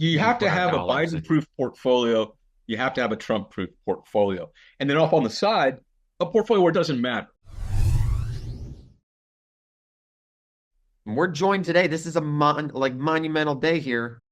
You You can have to put our have a dollars in. Biden-proof portfolio. You have to have a Trump-proof portfolio. And then off on the side, a portfolio where it doesn't matter. We're joined today. This is a monumental day here.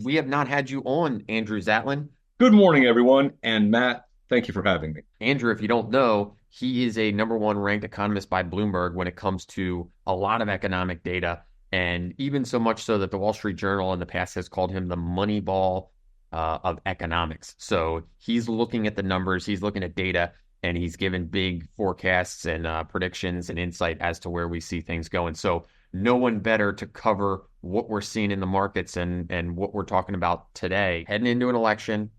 We have not had you on, Andrew Zatlin. Good morning, everyone. And Matt, thank you for having me. Andrew, if you don't know, he is a number one ranked economist by Bloomberg when it comes to a lot of economic data, and even so much so that the Wall Street Journal in the past has called him the Moneyball of economics. So he's looking at the numbers, he's looking at data, and he's given big forecasts and predictions and insight as to where we see things going. So no one better to cover what we're seeing in the markets and what we're talking about today. Heading into an election,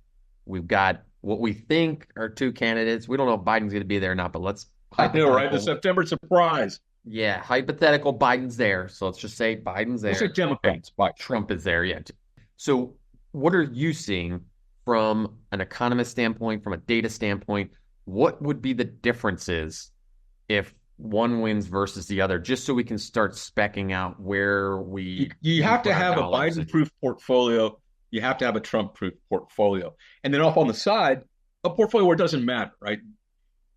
we've got what we think are two candidates. We don't know if Biden's going to be there or not, but let's I know, right? The hypothetical. September surprise. Yeah, hypothetical Biden's there. So let's just say Biden's We'll say there. Democrats. Bye. Trump is there. Yeah. So what are you seeing from an economist standpoint, from a data standpoint? What would be the differences if one wins versus the other, just so we can start specking out where You we can have put to our have a dollars in? Biden-proof portfolio. You have to have a Trump-proof portfolio. And then off on the side, a portfolio where it doesn't matter, right?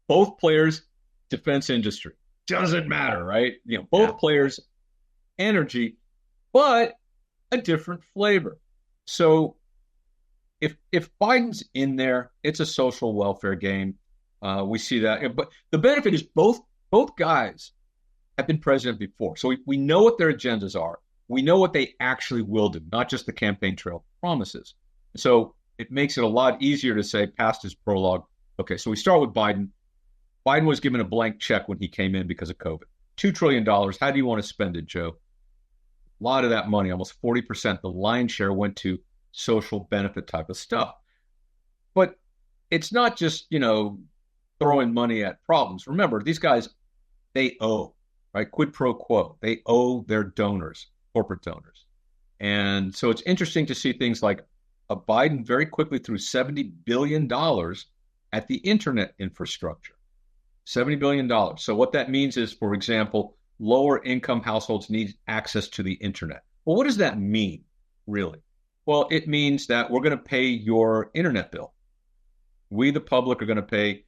Both players, defense industry. Doesn't matter, right? Yeah. Both players, energy, but a different flavor. So if Biden's in there, it's a social welfare game. We see that, but the benefit is both guys have been president before, so we know what their agendas are. We know what they actually will do, not just the campaign trail promises. So it makes it a lot easier to say past his prologue. Okay, so we start with Biden. Biden was given a blank check when he came in because of COVID. $2 trillion. How do you want to spend it, Joe? A lot of that money, almost 40%, the lion's share went to social benefit type of stuff. But it's not just, throwing money at problems. Remember, these guys, they owe, right? Quid pro quo. They owe their donors, corporate donors. And so it's interesting to see things like a Biden very quickly threw $70 billion at the internet infrastructure. $70 billion. So what that means is, for example, lower income households need access to the internet. Well, what does that mean, really? Well, it means that we're going to pay your internet bill. We, the public, are going to pay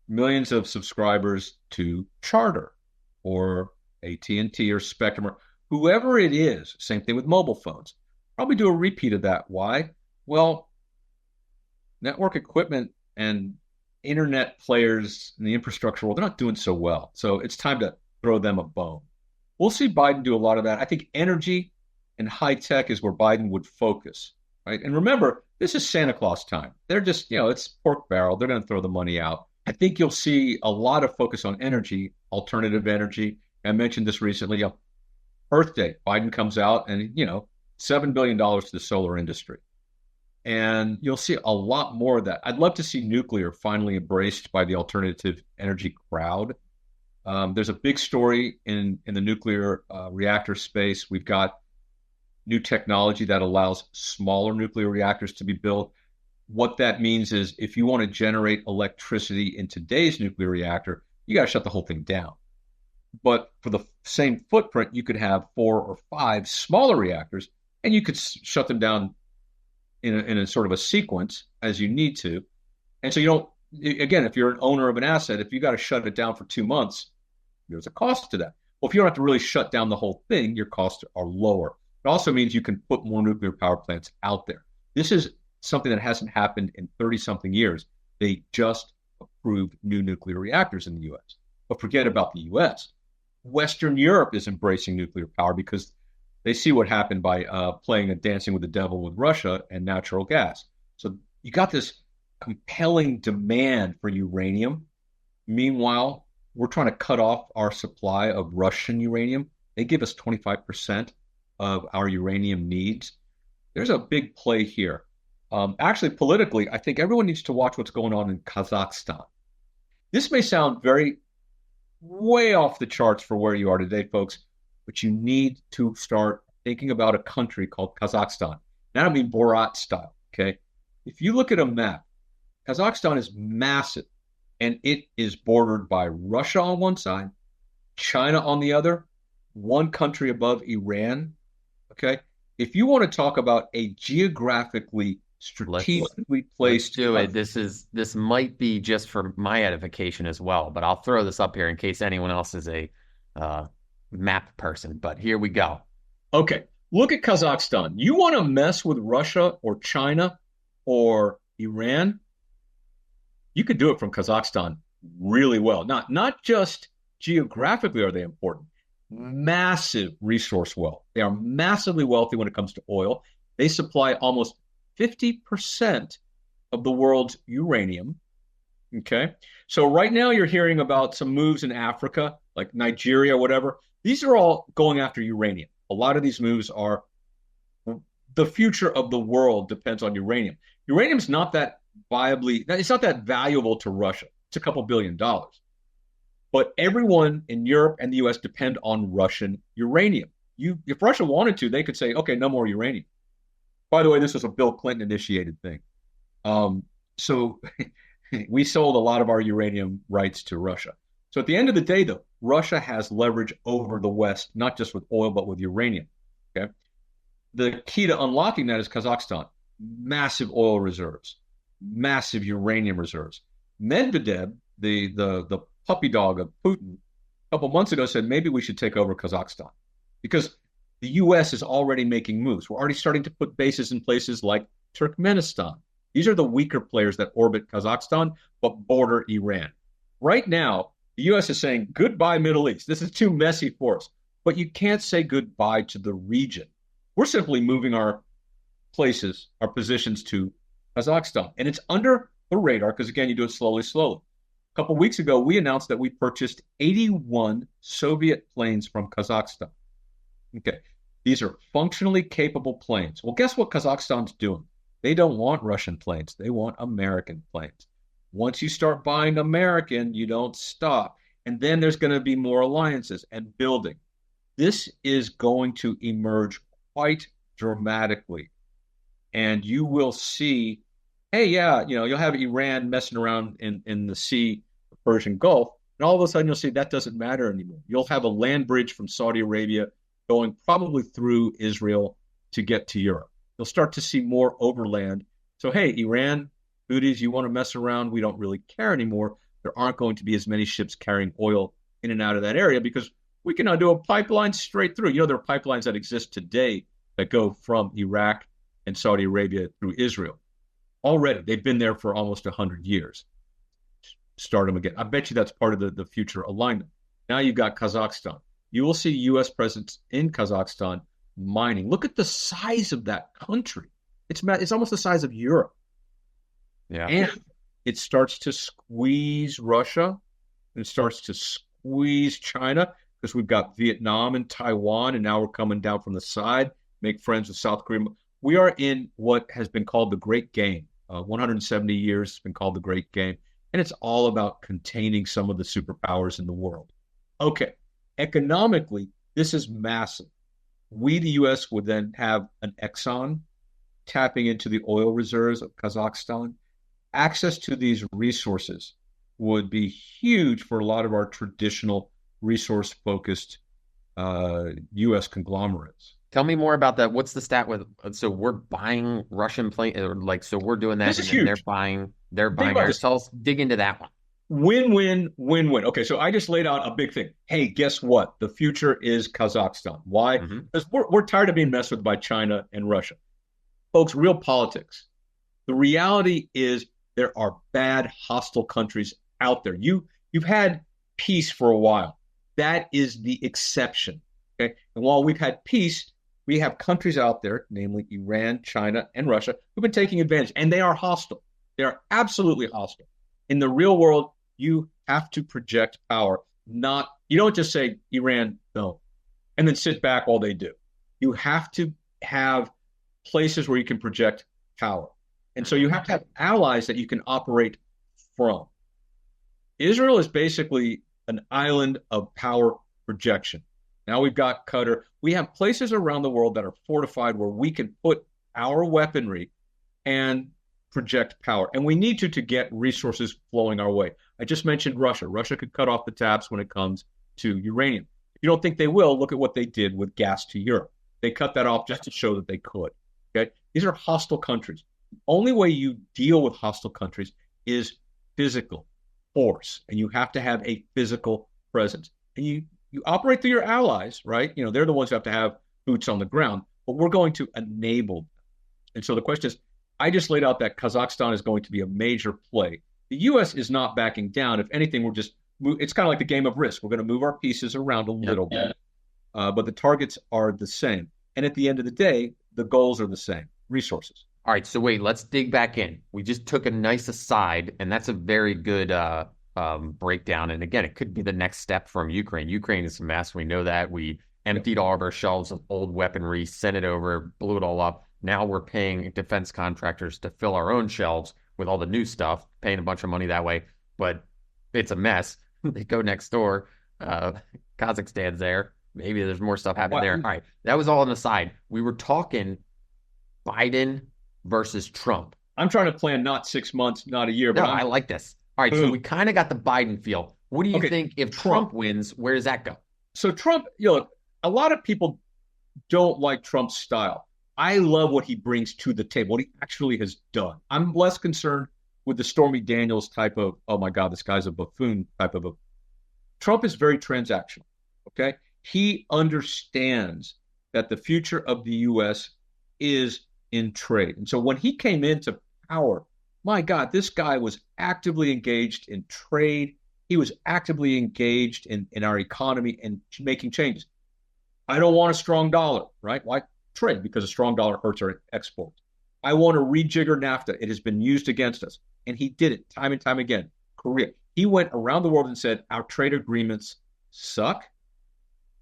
millions of subscribers to Charter or AT&T or Spectrum or whoever it is. Same thing with mobile phones. Probably do a repeat of that. Why? Well, network equipment and internet players in the infrastructure world, they're not doing so well. So it's time to throw them a bone. We'll see Biden do a lot of that. I think energy and high tech is where Biden would focus, right? And remember, this is Santa Claus time. They're just, it's pork barrel. They're going to throw the money out. I think you'll see a lot of focus on energy, alternative energy. I mentioned this recently. Earth Day, Biden comes out and, $7 billion to the solar industry. And you'll see a lot more of that. I'd love to see nuclear finally embraced by the alternative energy crowd. There's a big story in the nuclear reactor space. We've got new technology that allows smaller nuclear reactors to be built. What that means is if you want to generate electricity in today's nuclear reactor, you got to shut the whole thing down. But for the same footprint, you could have 4 or 5 smaller reactors, and you could shut them down in a sort of a sequence as you need to. And so you don't, again, if you're an owner of an asset, if you got to shut it down for 2 months, there's a cost to that. Well, if you don't have to really shut down the whole thing, your costs are lower. It also means you can put more nuclear power plants out there. This is something that hasn't happened in 30 something years. They just approved new nuclear reactors in the US. But forget about the US. Western Europe is embracing nuclear power because they see what happened by playing a dancing with the devil with Russia and natural gas. So you got this compelling demand for uranium. Meanwhile, we're trying to cut off our supply of Russian uranium. They give us 25% of our uranium needs. There's a big play here. Actually, politically, I think everyone needs to watch what's going on in Kazakhstan. This may sound very way off the charts for where you are today, folks, but you need to start thinking about a country called Kazakhstan. And I don't mean Borat style, okay? If you look at a map, Kazakhstan is massive, and it is bordered by Russia on one side, China on the other, one country above Iran, okay? if you want to talk about a geographically Let's strategically let's placed do it. country, This might be just for my edification as well, but I'll throw this up here in case anyone else is a uh, map person. But here we go. okay, look at Kazakhstan. You want to mess with Russia or China or Iran? You could do it from Kazakhstan really well. Not just geographically are they important, massive resource wealth. They are massively wealthy when it comes to oil. They supply almost 50% of the world's uranium. Okay. So right now you're hearing about some moves in Africa, like Nigeria, whatever. These are all going after uranium. A lot of these moves are the future of the world depends on uranium. Uranium's not that it's not that valuable to Russia. It's a couple $1 billion. But everyone in Europe and the US depend on Russian uranium. If Russia wanted to, they could say, okay, no more uranium. By the way, this was a Bill Clinton initiated thing. So we sold a lot of our uranium rights to Russia. So at the end of the day, though, Russia has leverage over the West, not just with oil, but with uranium. Okay. The key to unlocking that is Kazakhstan. Massive oil reserves, massive uranium reserves. Medvedev, the puppy dog of Putin, a couple months ago said maybe we should take over Kazakhstan because the U.S. is already making moves. We're already starting to put bases in places like Turkmenistan. These are the weaker players that orbit Kazakhstan but border Iran. Right now, the U.S. is saying goodbye, Middle East. This is too messy for us. But you can't say goodbye to the region. We're simply moving our places, our positions to Kazakhstan. And it's under the radar because, again, you do it slowly, slowly. A couple of weeks ago, we announced that we purchased 81 Soviet planes from Kazakhstan. Okay. These are functionally capable planes. Well, guess what Kazakhstan's doing? They don't want Russian planes. They want American planes. Once you start buying American, you don't stop. And then there's going to be more alliances and building. This is going to emerge quite dramatically. And you will see, hey, yeah, you'll have Iran messing around in the sea, the Persian Gulf, and all of a sudden you'll see that doesn't matter anymore. You'll have a land bridge from Saudi Arabia going probably through Israel to get to Europe. You'll start to see more overland. So, hey, Iran, Houthis, you want to mess around? We don't really care anymore. There aren't going to be as many ships carrying oil in and out of that area because we can now do a pipeline straight through. There are pipelines that exist today that go from Iraq and Saudi Arabia through Israel. Already, they've been there for almost 100 years. Start them again. I bet you that's part of the future alignment. Now you've got Kazakhstan. You will see U.S. presence in Kazakhstan mining. Look at the size of that country. It's almost the size of Europe. Yeah. And it starts to squeeze Russia. And it starts to squeeze China because we've got Vietnam and Taiwan, and now we're coming down from the side, make friends with South Korea. We are in what has been called the Great Game. 170 years has been called the Great Game. And it's all about containing some of the superpowers in the world. Okay. Economically, this is massive. We, the U.S., would then have an Exxon tapping into the oil reserves of Kazakhstan. Access to these resources would be huge for a lot of our traditional resource-focused U.S. conglomerates. Tell me more about that. What's the stat with? So we're buying Russian plane, or so we're doing that, This and is then huge. they're buying ours. Tell us, dig into that one. Win-win, win-win. Okay, so I just laid out a big thing. Hey, guess what? The future is Kazakhstan. Why? Mm-hmm. Because we're tired of being messed with by China and Russia. Folks, real politics. The reality is there are bad, hostile countries out there. You've had peace for a while. That is the exception. Okay. And while we've had peace, we have countries out there, namely Iran, China, and Russia, who've been taking advantage, and they are hostile. They are absolutely hostile. In the real world, you have to project power. You don't just say Iran, no, and then sit back while they do. You have to have places where you can project power. And so you have to have allies that you can operate from. Israel is basically an island of power projection. Now we've got Qatar. We have places around the world that are fortified where we can put our weaponry and project power. And we need to get resources flowing our way. I just mentioned Russia. Russia could cut off the taps when it comes to uranium. If you don't think they will, look at what they did with gas to Europe. They cut that off just to show that they could. Okay. These are hostile countries. The only way you deal with hostile countries is physical force, and you have to have a physical presence. And you operate through your allies, right? They're the ones who have to have boots on the ground, but we're going to enable them. And so the question is, I just laid out that Kazakhstan is going to be a major play. The U.S. is not backing down. If anything, it's kind of like the game of Risk. We're going to move our pieces around a little bit, but the targets are the same. And at the end of the day, the goals are the same, resources. All right, so wait, let's dig back in. We just took a nice aside, and that's a very good breakdown. And again, it could be the next step from Ukraine. Ukraine is a mess. We know that. We emptied all of our shelves of old weaponry, sent it over, blew it all up. Now we're paying defense contractors to fill our own shelves with all the new stuff, paying a bunch of money that way. But it's a mess. They go next door. Kazakhstan's there. Maybe there's more stuff happening there. All right, that was all on the side. We were talking Biden versus Trump. I'm trying to plan not 6 months, not a year. But I like this. All right, so we kind of got the Biden feel. What do you think if Trump wins? Where does that go? So Trump, look, a lot of people don't like Trump's style. I love what he brings to the table, what he actually has done. I'm less concerned with the Stormy Daniels type of, oh my God, this guy's a buffoon type of a. Trump is very transactional. Okay. He understands that the future of the U.S. is in trade. And so when he came into power, my God, this guy was actively engaged in trade. He was actively engaged in our economy and making changes. I don't want a strong dollar, right? Why trade? Because a strong dollar hurts our exports. I want to rejigger NAFTA. It has been used against us. And he did it time and time again. Korea. He went around the world and said, our trade agreements suck.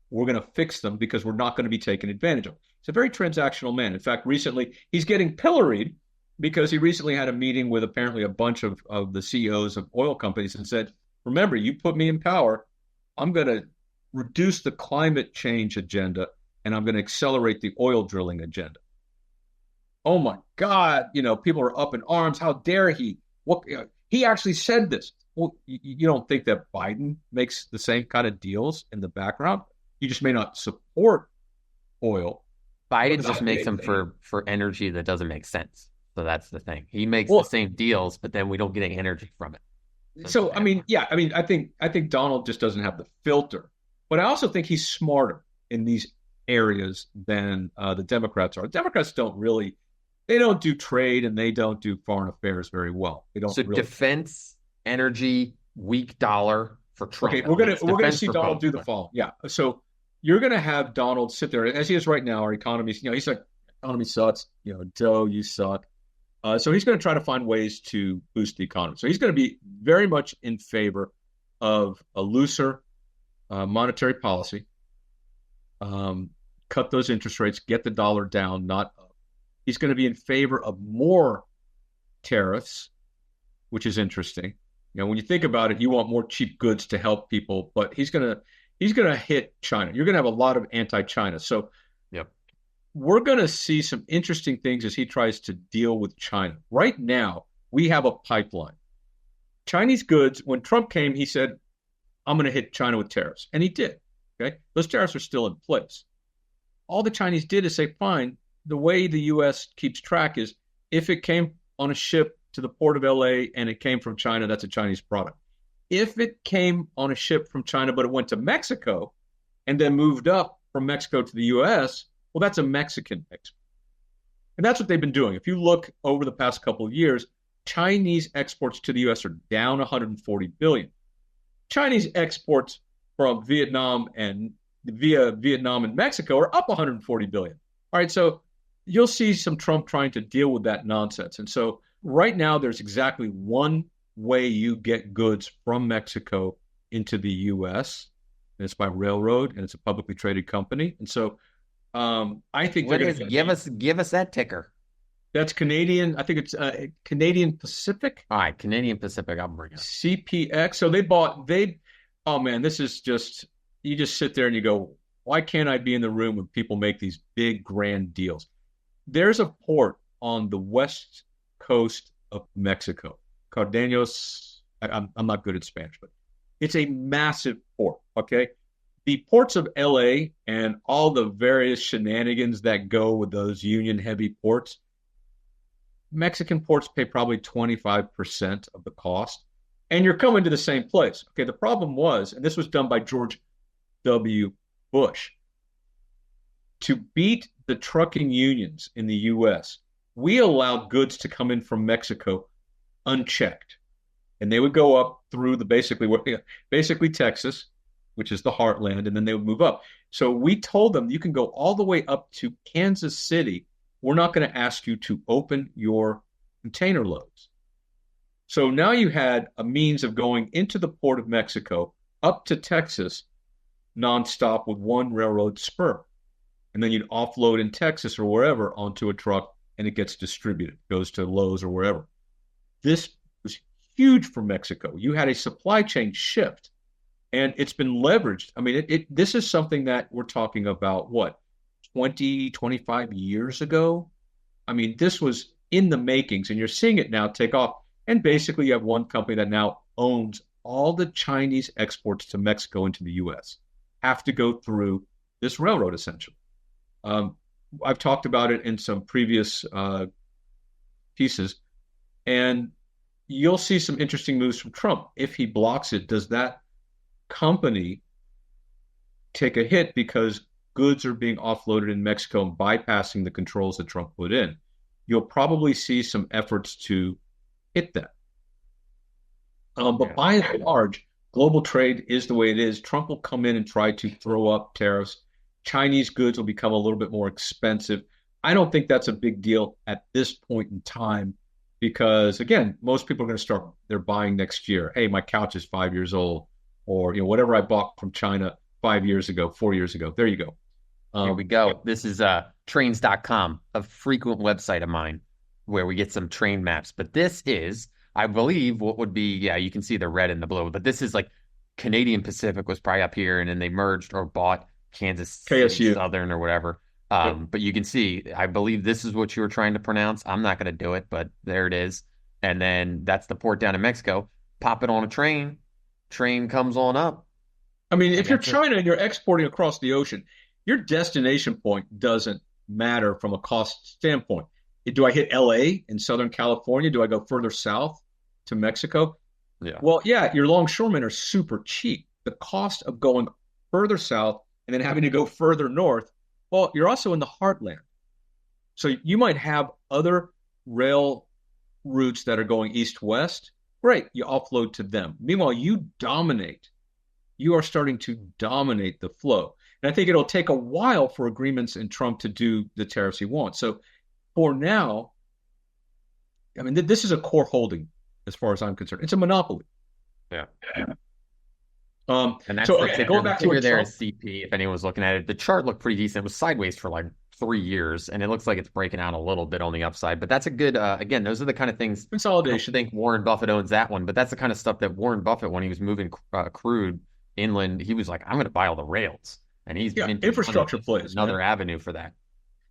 We're going to fix them because we're not going to be taken advantage of. He's a very transactional man. In fact, recently, he's getting pilloried because he recently had a meeting with apparently a bunch of the CEOs of oil companies and said, remember, you put me in power. I'm going to reduce the climate change agenda, and I'm going to accelerate the oil drilling agenda. Oh, my God. People are up in arms. How dare he? He actually said this. Well, you don't think that Biden makes the same kind of deals in the background? You just may not support oil. Biden just makes them for energy that doesn't make sense. So that's the thing. He makes the same deals, but then we don't get any energy from it. So I think Donald just doesn't have the filter. But I also think he's smarter in these areas than the Democrats are. The Democrats don't do trade and they don't do foreign affairs very well. They don't. So defense, energy, weak dollar for Trump. Okay, we're gonna see Donald do the following. Yeah. So you're gonna have Donald sit there as he is right now. Our economy's, he's like, economy sucks. Joe, you suck. So he's going to try to find ways to boost the economy. So he's going to be very much in favor of a looser monetary policy, cut those interest rates, get the dollar down, not up. He's going to be in favor of more tariffs, which is interesting. When you think about it, you want more cheap goods to help people, but he's going to hit China. You're going to have a lot of anti-China. So we're going to see some interesting things as he tries to deal with China. Right now, we have a pipeline. Chinese goods, when Trump came, he said, I'm going to hit China with tariffs. And he did. Okay. Those tariffs are still in place. All the Chinese did is say, fine, the way the U.S. keeps track is if it came on a ship to the port of L.A. and it came from China, that's a Chinese product. If it came on a ship from China, but it went to Mexico and then moved up from Mexico to the U.S., well, that's a Mexican export. And that's what they've been doing. If you look over the past couple of years, Chinese exports to the U.S. are down 140 billion. Chinese exports from Vietnam and via Vietnam and Mexico are up 140 billion. All right, so you'll see some Trump trying to deal with that nonsense. And so right now, there's exactly one way you get goods from Mexico into the U.S., and it's by railroad, and it's a publicly traded company. And so I think they're going to give us that ticker. That's Canadian. I think it's Canadian Pacific. All right, Canadian Pacific. I'll bring it up. CPX. So oh man, this is just, you just sit there and you go, why can't I be in the room when people make these big grand deals? There's a port on the west coast of Mexico, Cardeños. I'm not good at Spanish, but it's a massive port. Okay. the ports of LA and all the various shenanigans that go with those union heavy ports, Mexican ports pay probably 25% of the cost. And you're coming to the same place. Okay, the problem was, and this was done by George W. Bush, to beat the trucking unions in the US, we allowed goods to come in from Mexico unchecked. And they would go up through the basically Texas, which is the heartland, and then they would move up. So we told them you can go all the way up to Kansas City. We're not going to ask you to open your container loads. So now you had a means of going into the port of Mexico up to Texas nonstop with one railroad spur. And then you'd offload in Texas or wherever onto a truck and it gets distributed, goes to Lowe's or wherever. This was huge for Mexico. You had a supply chain shift and it's been leveraged. I mean, this is something that we're talking about, what, 20, 25 years ago? I mean, this was in the makings and you're seeing it now take off. And basically, you have one company that now owns all the Chinese exports to Mexico into the U.S. have to go through this railroad, essentially. I've talked about it in some previous pieces, and you'll see some interesting moves from Trump. If he blocks it, does that company take a hit because goods are being offloaded in Mexico and bypassing the controls that Trump put in? You'll probably see some efforts to hit that. But by and large, global trade is the way it is. Trump will come in and try to throw up tariffs. Chinese goods will become a little bit more expensive. I don't think that's a big deal at this point in time because, again, most people are going to start their buying next year. Hey, my couch is 5 years old, or whatever I bought from China 5 years ago, 4 years ago. There you go. Here we go. This is trains.com, a frequent website of mine where we get some train maps. But this is, I believe, what would be, you can see the red and the blue, but this is like Canadian Pacific was probably up here and then they merged or bought Kansas KSU. Southern or whatever. But you can see, I believe this is what you were trying to pronounce. I'm not going to do it, but there it is. And then that's the port down in Mexico. Pop it on a train. Train comes on up. I mean, if you're China and you're exporting across the ocean, your destination point doesn't matter from a cost standpoint. Do I hit LA in Southern California? Do I go further south to Mexico? Yeah. Well, yeah, your longshoremen are super cheap. The cost of going further south and then having to go further north, well, you're also in the heartland. So you might have other rail routes that are going east-west. Great, you offload to them. Meanwhile, you dominate. You are starting to dominate the flow. And I think it'll take a while for agreements in Trump to do the tariffs he wants. So for now, I mean, this is a core holding as far as I'm concerned. It's a monopoly. Yeah. And that's so, okay, going back to there Trump, is CP, if anyone was looking at it. The chart looked pretty decent. It was sideways for like 3 years, and it looks like it's breaking out a little bit on the upside. But that's a good, again, those are the kind of things. Consolidation. I don't think Warren Buffett owns that one, but that's the kind of stuff that Warren Buffett, when he was moving crude inland, he was like, I'm going to buy all the rails. And he's infrastructure plays. Another avenue for that.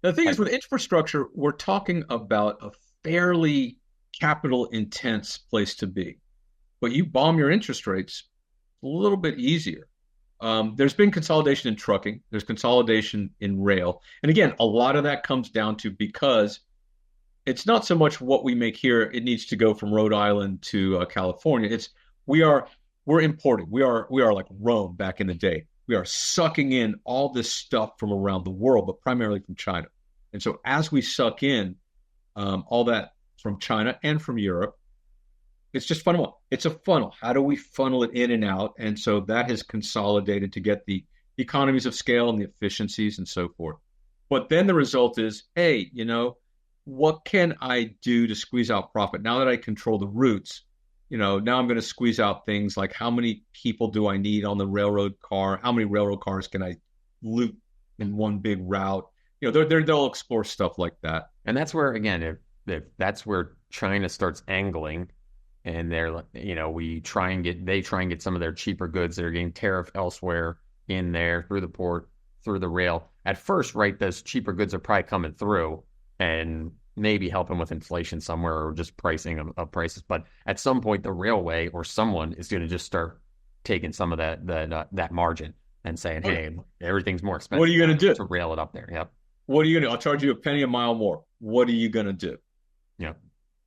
The thing is, with infrastructure, we're talking about a fairly capital intense place to be. But you bomb your interest rates, a little bit easier. There's been consolidation in trucking. There's consolidation in rail. And again, a lot of that comes down to because it's not so much what we make here. It needs to go from Rhode Island to California. We're importing. We are like Rome back in the day. We are sucking in all this stuff from around the world, but primarily from China. And so as we suck in all that from China and from Europe, it's just funnel. It's a funnel. How do we funnel it in and out? And so that has consolidated to get the economies of scale and the efficiencies and so forth. But then the result is, hey, what can I do to squeeze out profit? Now that I control the routes, now I'm going to squeeze out things like how many people do I need on the railroad car? How many railroad cars can I loop in one big route? They'll explore stuff like that. And that's where, again, if that's where China starts angling, and they're, they try and get some of their cheaper goods that are getting tariffed elsewhere in there through the port, through the rail. At first, right, those cheaper goods are probably coming through and maybe helping with inflation somewhere or just pricing of prices. But at some point, the railway or someone is going to just start taking some of that margin. and saying, Oh, yeah. hey, everything's more What are expensive you going now, to do? to rail it up there. Yep. What are you going to do? I'll charge you a penny a mile more. What are you going to do? Yep.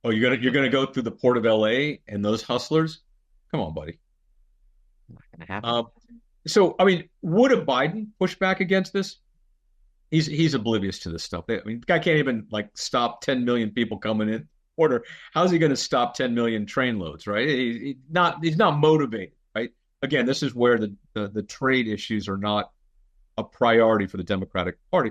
Oh, you're gonna go through the port of LA and those hustlers? Come on, buddy. Not going to happen. Um, so I mean, would a Biden push back against this? He's oblivious to this stuff. I mean, the guy can't even like stop 10 million people coming in order. How's he going to stop 10 million train loads? Right? He's not motivated. Right? Again, this is where the trade issues are not a priority for the Democratic Party.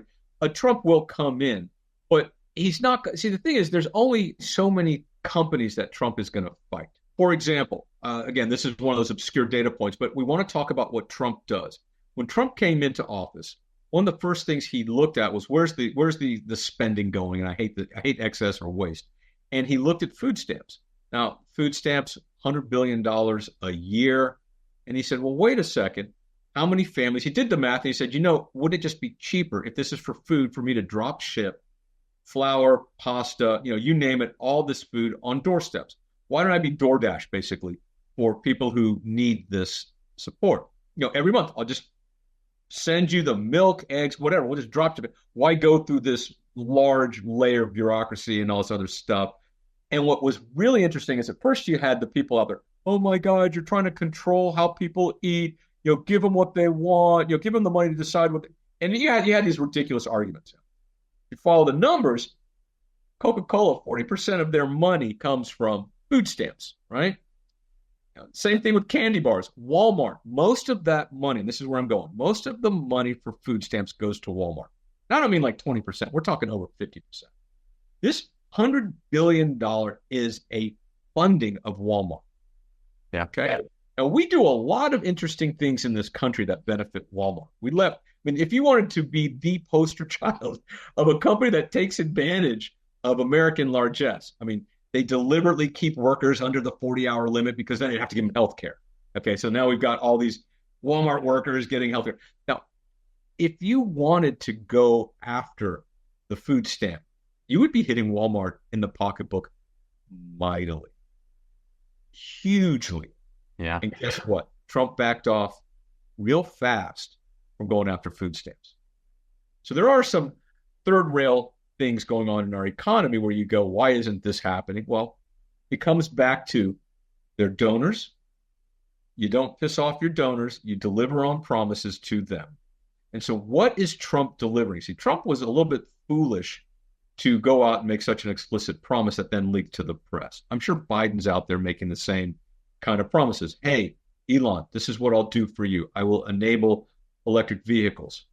Trump will come in, but he's not. See, the thing is, there's only so many companies that Trump is going to fight. For example, again, this is one of those obscure data points, but we want to talk about what Trump does. When Trump came into office, one of the first things he looked at was where's the spending going, and I hate excess or waste, and he looked at food stamps. Now, food stamps, $100 billion a year, and he said, well, wait a second, how many families? He did the math and he said, would it just be cheaper if this is for food for me to drop ship flour, pasta, you name it, all this food on doorsteps? Why don't I be DoorDash basically for people who need this support? Every month I'll just send you the milk, eggs, whatever. We'll just drop it. Why go through this large layer of bureaucracy and all this other stuff? And what was really interesting is at first you had the people out there, oh my God, you're trying to control how people eat. Give them what they want. Give them the money to decide what. And you had these ridiculous arguments. If you follow the numbers, Coca-Cola, 40% of their money comes from food stamps, right? Same thing with candy bars. Walmart, most of that money, and this is where I'm going, most of the money for food stamps goes to Walmart. I don't mean like 20%. We're talking over 50%. This $100 billion is a funding of Walmart. Yeah. Okay. Now, we do a lot of interesting things in this country that benefit Walmart. I mean, if you wanted to be the poster child of a company that takes advantage of American largesse, I mean, they deliberately keep workers under the 40-hour limit because then you have to give them health care. Okay, so now we've got all these Walmart workers getting health care. Now, if you wanted to go after the food stamp, you would be hitting Walmart in the pocketbook mightily, hugely. Yeah. And guess what? Trump backed off real fast from going after food stamps. So there are some third rail things going on in our economy where you go, why isn't this happening? Well, it comes back to their donors. You don't piss off your donors. You deliver on promises to them. And so what is Trump delivering? See, Trump was a little bit foolish to go out and make such an explicit promise that then leaked to the press. I'm sure Biden's out there making the same kind of promises. Hey, Elon, this is what I'll do for you. I will enable electric vehicles.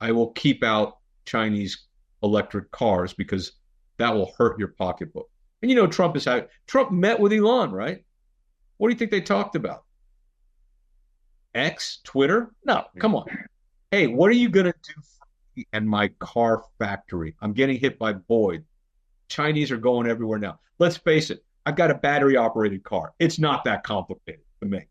I will keep out Chinese electric cars because that will hurt your pocketbook. And Trump met with Elon, right? What do you think they talked about? X, Twitter? No, come on. Hey, what are you going to do for me and my car factory? I'm getting hit by Boyd. Chinese are going everywhere now. Let's face it. I've got a battery operated car. It's not that complicated to make.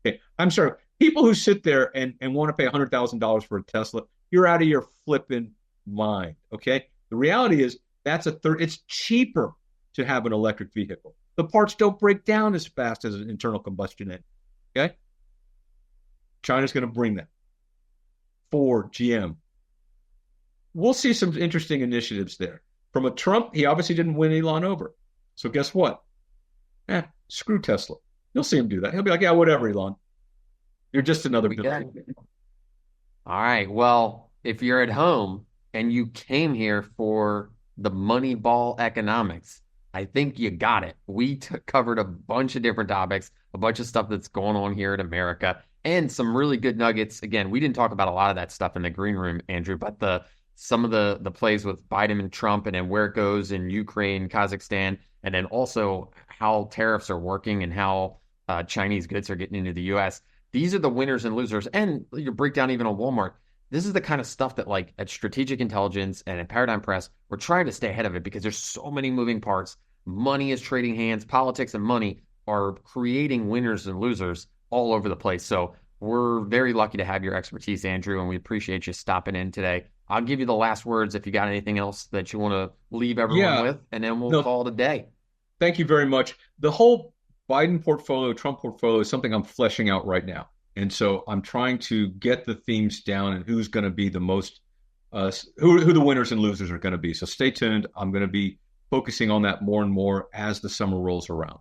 Okay. I'm sorry. People who sit there and want to pay $100,000 for a Tesla, you're out of your flipping mind. Okay. The reality is it's cheaper to have an electric vehicle. The parts don't break down as fast as an internal combustion engine. Okay. China's going to bring that. Ford, GM. We'll see some interesting initiatives there. From a Trump, he obviously didn't win Elon over. So guess what? Screw Tesla. You'll see him do that. He'll be like, yeah, whatever, Elon. You're just another billionaire. All right. Well, if you're at home and you came here for the Moneyball economics, I think you got it. We covered a bunch of different topics, a bunch of stuff that's going on here in America, and some really good nuggets. Again, we didn't talk about a lot of that stuff in the green room, Andrew, but some of the plays with Biden and Trump and then where it goes in Ukraine, Kazakhstan, and then also how tariffs are working and how Chinese goods are getting into the U.S. These are the winners and losers. And your breakdown even on Walmart. This is the kind of stuff that like at Strategic Intelligence and at Paradigm Press, we're trying to stay ahead of it because there's so many moving parts. Money is trading hands. Politics and money are creating winners and losers all over the place. So we're very lucky to have your expertise, Andrew, and we appreciate you stopping in today. I'll give you the last words if you got anything else that you want to leave everyone with, and then we'll call it a day. Thank you very much. The whole Biden portfolio, Trump portfolio is something I'm fleshing out right now. And so I'm trying to get the themes down and who's going to be the most, who the winners and losers are going to be. So stay tuned. I'm going to be focusing on that more and more as the summer rolls around.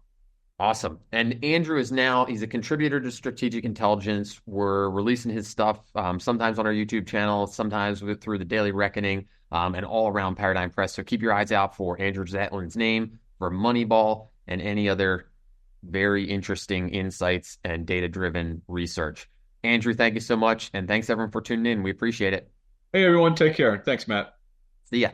Awesome. And Andrew is now, he's a contributor to Strategic Intelligence. We're releasing his stuff sometimes on our YouTube channel, sometimes through the Daily Reckoning, and all around Paradigm Press. So keep your eyes out for Andrew Zatlin's name, for Moneyball, and any other very interesting insights and data-driven research. Andrew, thank you so much. And thanks everyone for tuning in. We appreciate it. Hey, everyone. Take care. Thanks, Matt. See ya.